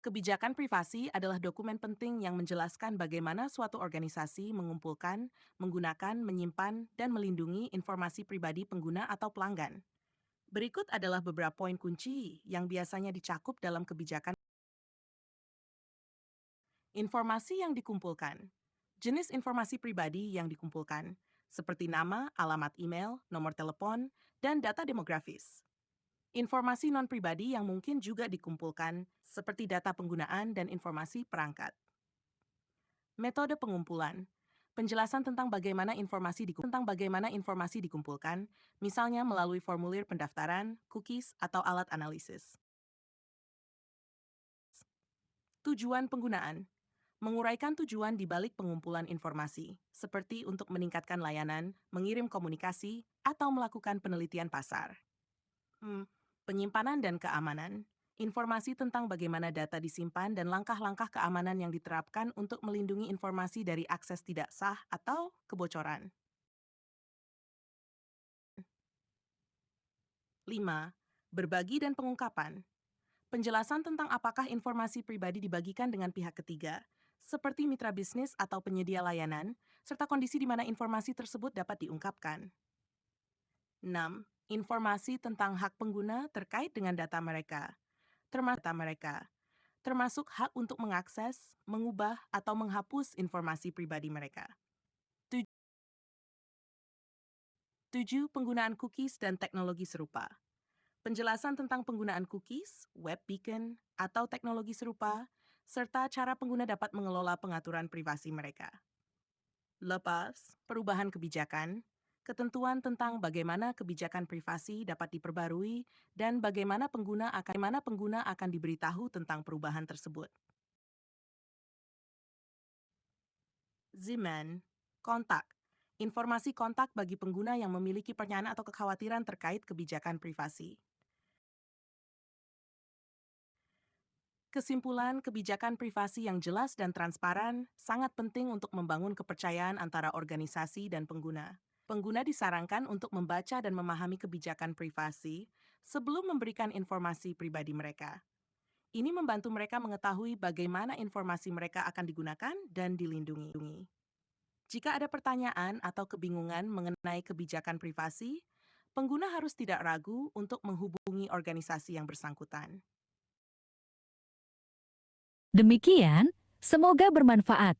Kebijakan privasi adalah dokumen penting yang menjelaskan bagaimana suatu organisasi mengumpulkan, menggunakan, menyimpan, dan melindungi informasi pribadi pengguna atau pelanggan. Berikut adalah beberapa poin kunci yang biasanya dicakup dalam kebijakan. Informasi yang dikumpulkan. Jenis informasi pribadi yang dikumpulkan, seperti nama, alamat email, nomor telepon, dan data demografis. Informasi non-pribadi yang mungkin juga dikumpulkan, seperti data penggunaan dan informasi perangkat. Metode pengumpulan. Penjelasan tentang bagaimana informasi dikumpulkan, misalnya melalui formulir pendaftaran, cookies, atau alat analisis. Tujuan penggunaan. Menguraikan tujuan di balik pengumpulan informasi, seperti untuk meningkatkan layanan, mengirim komunikasi, atau melakukan penelitian pasar. Penyimpanan dan keamanan. Informasi tentang bagaimana data disimpan dan langkah-langkah keamanan yang diterapkan untuk melindungi informasi dari akses tidak sah atau kebocoran. 5. Berbagi dan pengungkapan. Penjelasan tentang apakah informasi pribadi dibagikan dengan pihak ketiga, seperti mitra bisnis atau penyedia layanan, serta kondisi di mana informasi tersebut dapat diungkapkan. 6. Informasi tentang hak pengguna terkait dengan data mereka, termasuk hak untuk mengakses, mengubah, atau menghapus informasi pribadi mereka. 7. Penggunaan cookies dan teknologi serupa. Penjelasan tentang penggunaan cookies, web beacon, atau teknologi serupa, serta cara pengguna dapat mengelola pengaturan privasi mereka. Lepas, perubahan kebijakan, ketentuan tentang bagaimana kebijakan privasi dapat diperbarui dan bagaimana pengguna akan diberitahu tentang perubahan tersebut. Ziman, kontak. Informasi kontak bagi pengguna yang memiliki pertanyaan atau kekhawatiran terkait kebijakan privasi. Kesimpulan, kebijakan privasi yang jelas dan transparan sangat penting untuk membangun kepercayaan antara organisasi dan pengguna. Pengguna disarankan untuk membaca dan memahami kebijakan privasi sebelum memberikan informasi pribadi mereka. Ini membantu mereka mengetahui bagaimana informasi mereka akan digunakan dan dilindungi. Jika ada pertanyaan atau kebingungan mengenai kebijakan privasi, pengguna harus tidak ragu untuk menghubungi organisasi yang bersangkutan. Demikian, semoga bermanfaat.